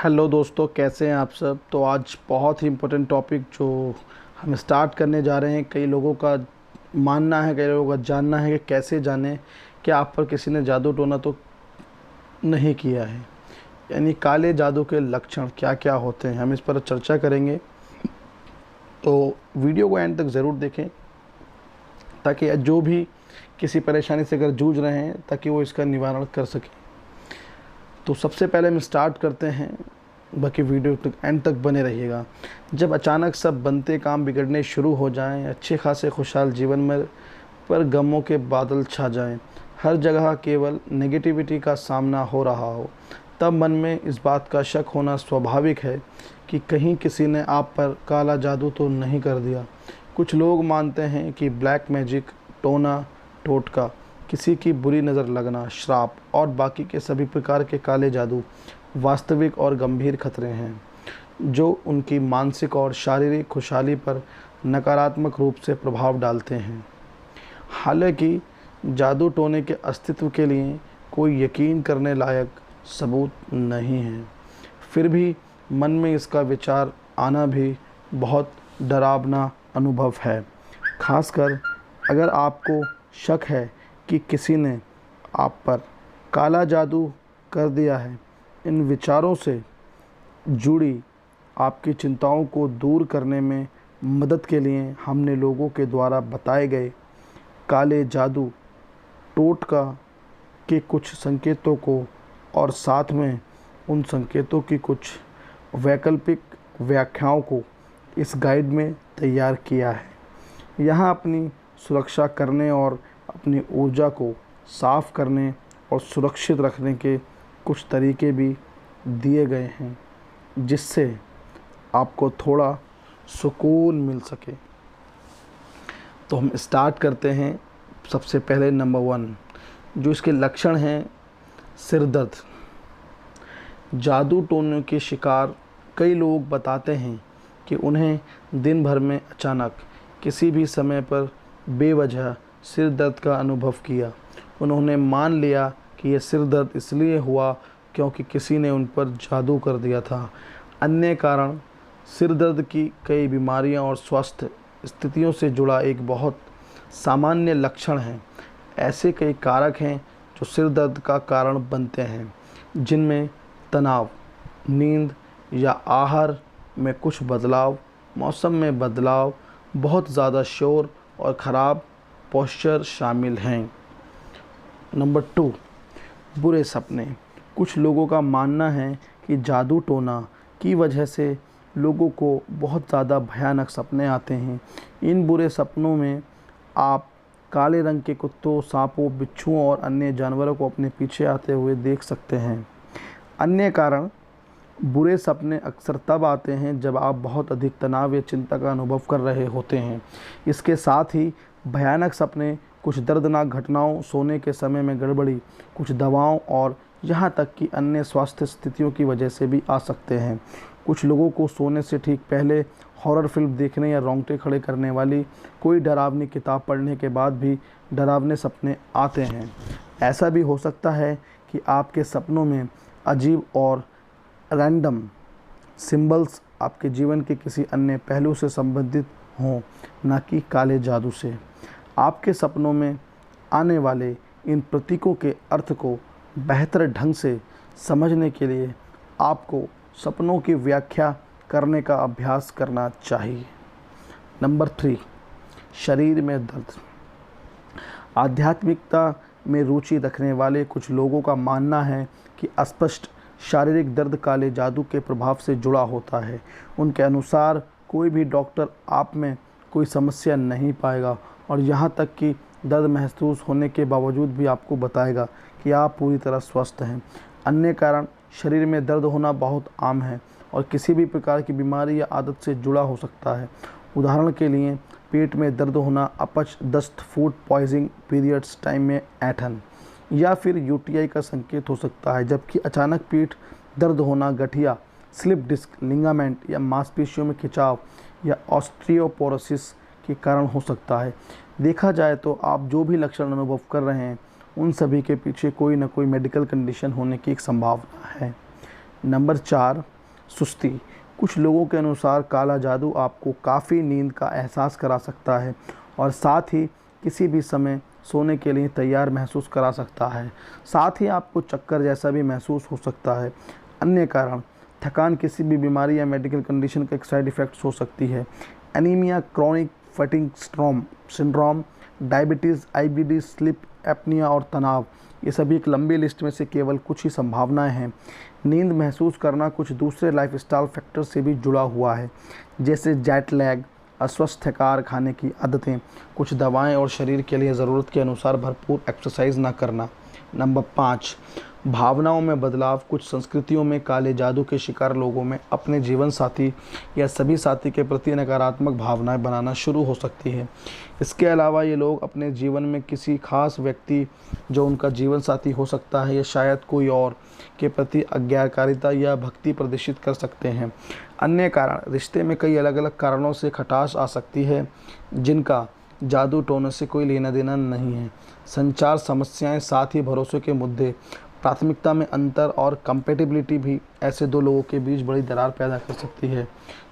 Hello दोस्तों, कैसे हैं आप सब। तो आज बहुत ही इम्पोर्टेंट टॉपिक जो हम स्टार्ट करने जा रहे हैं। कई लोगों का मानना है, कई लोगों का जानना है कि कैसे जानें कि आप पर किसी ने जादू टोना तो नहीं किया है, यानी काले जादू के लक्षण क्या क्या होते हैं। हम इस पर चर्चा करेंगे, तो वीडियो को एंड तक ज़रूर देखें ताकि जो भी किसी परेशानी से अगर जूझ रहे हैं ताकि वो इसका निवारण कर सकें। तो सबसे पहले हम स्टार्ट करते हैं, बाकी वीडियो तक एंड तक बने रहिएगा। जब अचानक सब बनते काम बिगड़ने शुरू हो जाएं, अच्छे खासे खुशहाल जीवन में पर गमों के बादल छा जाएं, हर जगह केवल नेगेटिविटी का सामना हो रहा हो, तब मन में इस बात का शक होना स्वाभाविक है कि कहीं किसी ने आप पर काला जादू तो नहीं कर दिया। कुछ लोग मानते हैं कि ब्लैक मैजिक, टोना टोटका, किसी की बुरी नज़र लगना, श्राप और बाकी के सभी प्रकार के काले जादू वास्तविक और गंभीर खतरे हैं जो उनकी मानसिक और शारीरिक खुशहाली पर नकारात्मक रूप से प्रभाव डालते हैं। हालांकि जादू टोने के अस्तित्व के लिए कोई यकीन करने लायक सबूत नहीं है, फिर भी मन में इसका विचार आना भी बहुत डरावना अनुभव है। खासकर अगर आपको शक है कि किसी ने आप पर काला जादू कर दिया है। इन विचारों से जुड़ी आपकी चिंताओं को दूर करने में मदद के लिए हमने लोगों के द्वारा बताए गए काले जादू टोटका के कुछ संकेतों को और साथ में उन संकेतों की कुछ वैकल्पिक व्याख्याओं को इस गाइड में तैयार किया है। यहाँ अपनी सुरक्षा करने और अपनी ऊर्जा को साफ करने और सुरक्षित रखने के कुछ तरीके भी दिए गए हैं जिससे आपको थोड़ा सुकून मिल सके। तो हम स्टार्ट करते हैं। सबसे पहले नंबर 1 जो इसके लक्षण हैं, सिर दर्द। जादू टोने के शिकार कई लोग बताते हैं कि उन्हें दिन भर में अचानक किसी भी समय पर बेवजह सिर दर्द का अनुभव किया। उन्होंने मान लिया कि यह सिर दर्द इसलिए हुआ क्योंकि किसी ने उन पर जादू कर दिया था। अन्य कारण सिर दर्द की कई बीमारियां और स्वास्थ्य स्थितियों से जुड़ा एक बहुत सामान्य लक्षण है। ऐसे कई कारक हैं जो सिर दर्द का कारण बनते हैं, जिनमें तनाव, नींद या आहार में कुछ बदलाव, मौसम में बदलाव, बहुत ज़्यादा शोर और ख़राब पोस्चर शामिल हैं। नंबर 2 बुरे सपने। कुछ लोगों का मानना है कि जादू टोना की वजह से लोगों को बहुत ज़्यादा भयानक सपने आते हैं। इन बुरे सपनों में आप काले रंग के कुत्तों, सांपों, बिच्छुओं और अन्य जानवरों को अपने पीछे आते हुए देख सकते हैं। अन्य कारण बुरे सपने अक्सर तब आते हैं जब आप बहुत अधिक तनाव या चिंता का अनुभव कर रहे होते हैं। इसके साथ ही भयानक सपने कुछ दर्दनाक घटनाओं, सोने के समय में गड़बड़ी, कुछ दवाओं और यहाँ तक कि अन्य स्वास्थ्य स्थितियों की वजह से भी आ सकते हैं। कुछ लोगों को सोने से ठीक पहले हॉरर फिल्म देखने या रोंगटे खड़े करने वाली कोई डरावनी किताब पढ़ने के बाद भी डरावने सपने आते हैं। ऐसा भी हो सकता है कि आपके सपनों में अजीब और रैंडम सिंबल्स आपके जीवन के किसी अन्य पहलू से संबंधित हों, न कि काले जादू से। आपके सपनों में आने वाले इन प्रतीकों के अर्थ को बेहतर ढंग से समझने के लिए आपको सपनों की व्याख्या करने का अभ्यास करना चाहिए। नंबर 3 शरीर में दर्द। आध्यात्मिकता में रुचि रखने वाले कुछ लोगों का मानना है कि अस्पष्ट शारीरिक दर्द काले जादू के प्रभाव से जुड़ा होता है। उनके अनुसार कोई भी डॉक्टर आप में कोई समस्या नहीं पाएगा और यहाँ तक कि दर्द महसूस होने के बावजूद भी आपको बताएगा कि आप पूरी तरह स्वस्थ हैं। अन्य कारण शरीर में दर्द होना बहुत आम है और किसी भी प्रकार की बीमारी या आदत से जुड़ा हो सकता है। उदाहरण के लिए पेट में दर्द होना, अपच, दस्त, फूड पॉइजनिंग, पीरियड्स टाइम में ऐंठन या फिर यूटीआई का संकेत हो सकता है। जबकि अचानक पीठ दर्द होना गठिया, स्लिप डिस्क, लिगामेंट या मांसपेशियों में खिंचाव या ऑस्टियोपोरोसिस के कारण हो सकता है। देखा जाए तो आप जो भी लक्षण अनुभव कर रहे हैं उन सभी के पीछे कोई न कोई मेडिकल कंडीशन होने की एक संभावना है। नंबर 4 सुस्ती। कुछ लोगों के अनुसार काला जादू आपको काफ़ी नींद का एहसास करा सकता है और साथ ही किसी भी समय सोने के लिए तैयार महसूस करा सकता है। साथ ही आपको चक्कर जैसा भी महसूस हो सकता है। अन्य कारण, थकान किसी भी बीमारी या मेडिकल कंडीशन का एक साइड इफ़ेक्ट्स हो सकती है। Anaemia, chronic fatigue syndrome, diabetes, IBD, sleep apnoea और तनाव, ये सभी एक लंबी लिस्ट में से केवल कुछ ही संभावनाएं हैं। नींद महसूस करना कुछ दूसरे लाइफस्टाइल फैक्टर से भी जुड़ा हुआ है, जैसे जेट लैग, अस्वस्थकार, खाने की आदतें, कुछ दवाएं और शरीर के लिए ज़रूरत के अनुसार भरपूर एक्सरसाइज ना करना। नंबर 5, भावनाओं में बदलाव। कुछ संस्कृतियों में काले जादू के शिकार लोगों में अपने जीवन साथी या सभी साथी के प्रति नकारात्मक भावनाएं बनाना शुरू हो सकती है। इसके अलावा ये लोग अपने जीवन में किसी खास व्यक्ति, जो उनका जीवन साथी हो सकता है या शायद कोई और, के प्रति आज्ञाकारिता या भक्ति प्रदर्शित कर सकते हैं। अन्य कारण, रिश्ते में कई अलग अलग कारणों से खटास आ सकती है जिनका जादू टोने से कोई लेना देना नहीं है। संचार समस्याएं, साथ ही भरोसे के मुद्दे, प्राथमिकता में अंतर और कंपेटिबिलिटी भी ऐसे दो लोगों के बीच बड़ी दरार पैदा कर सकती है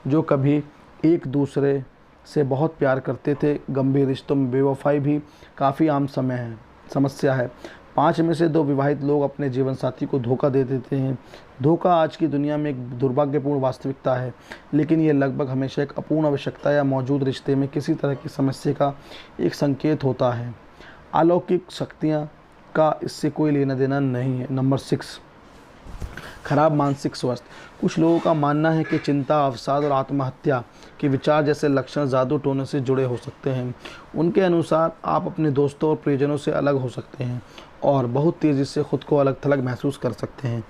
जो कभी एक दूसरे से बहुत प्यार करते थे। गंभीर रिश्तों में बेवफाई भी काफ़ी आम समस्या है। 5 में से 2 विवाहित लोग अपने जीवन साथी को धोखा दे देते हैं। धोखा आज की दुनिया में एक दुर्भाग्यपूर्ण वास्तविकता है, लेकिन यह लगभग हमेशा एक अपूर्ण आवश्यकता या मौजूद रिश्ते में किसी तरह की समस्या का एक संकेत होता है। अलौकिक शक्तियाँ का इससे कोई लेना देना नहीं है। नंबर 6, खराब मानसिक स्वास्थ्य। कुछ लोगों का मानना है कि चिंता, अवसाद और आत्महत्या के विचार जैसे लक्षण जादू टोने से जुड़े हो सकते हैं। उनके अनुसार आप अपने दोस्तों और प्रियजनों से अलग हो सकते हैं और बहुत तेज़ी से खुद को अलग थलग महसूस कर सकते हैं।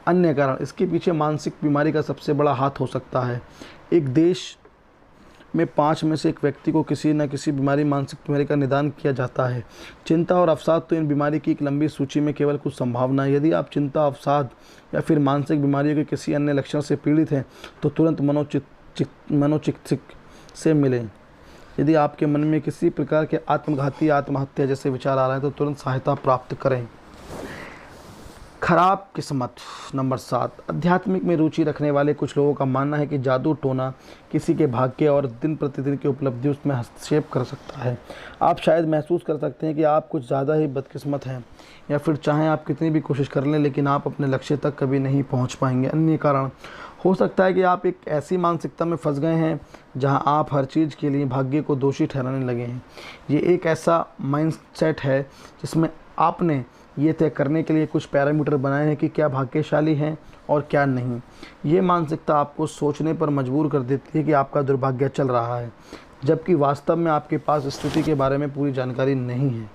अन्य कारण, इसके पीछे मानसिक बीमारी का सबसे बड़ा हाथ हो सकता है। एक देश में 5 में से 1 व्यक्ति को किसी न किसी मानसिक बीमारी का निदान किया जाता है। चिंता और अवसाद तो इन बीमारी की एक लंबी सूची में केवल कुछ संभावना है। यदि आप चिंता, अवसाद या फिर मानसिक बीमारियों के किसी अन्य लक्षण से पीड़ित हैं तो तुरंत मनोचिकित्सक से मिलें। यदि आपके मन में किसी प्रकार के आत्मघाती, आत्महत्या जैसे विचार आ रहे हैं तो तुरंत सहायता प्राप्त करें। खराब किस्मत। नंबर 7, आध्यात्मिक में रुचि रखने वाले कुछ लोगों का मानना है कि जादू टोना किसी के भाग्य और दिन प्रतिदिन की उपलब्धि उसमें हस्तक्षेप कर सकता है। आप शायद महसूस कर सकते हैं कि आप कुछ ज़्यादा ही बदकिस्मत हैं, या फिर चाहें आप कितनी भी कोशिश कर लें लेकिन आप अपने लक्ष्य तक कभी नहीं पहुंच पाएंगे। अन्य कारण, हो सकता है कि आप एक ऐसी मानसिकता में फंस गए हैं जहां आप हर चीज़ के लिए भाग्य को दोषी ठहराने लगे हैं। ये एक ऐसा माइंडसेट है जिसमें आपने ये तय करने के लिए कुछ पैरामीटर बनाए हैं कि क्या भाग्यशाली हैं और क्या नहीं। ये मानसिकता आपको सोचने पर मजबूर कर देती है कि आपका दुर्भाग्य चल रहा है, जबकि वास्तव में आपके पास स्थिति के बारे में पूरी जानकारी नहीं है।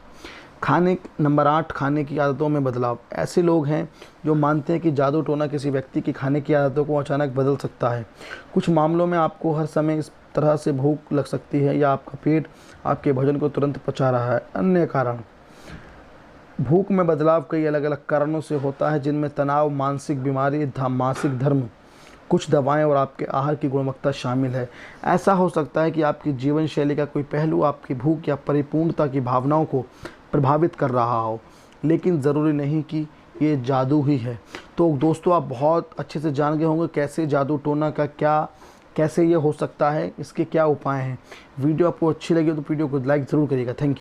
नंबर 8, खाने की आदतों में बदलाव। ऐसे लोग हैं जो मानते हैं कि जादू टोना किसी व्यक्ति की खाने की आदतों को अचानक बदल सकता है। कुछ मामलों में आपको हर समय इस तरह से भूख लग सकती है या आपका पेट आपके भोजन को तुरंत पचा रहा है। अन्य कारण, भूख में बदलाव कई अलग अलग कारणों से होता है, जिनमें तनाव, मानसिक बीमारी, मासिक धर्म, कुछ दवाएं और आपके आहार की गुणवत्ता शामिल है। ऐसा हो सकता है कि आपकी जीवन शैली का कोई पहलू आपकी भूख या परिपूर्णता की भावनाओं को प्रभावित कर रहा हो, लेकिन ज़रूरी नहीं कि ये जादू ही है। तो दोस्तों, आप बहुत अच्छे से जान गए होंगे कैसे जादू टोना का कैसे ये हो सकता है, इसके क्या उपाय हैं। वीडियो आपको अच्छी लगी तो वीडियो को लाइक ज़रूर करिएगा। Thank you.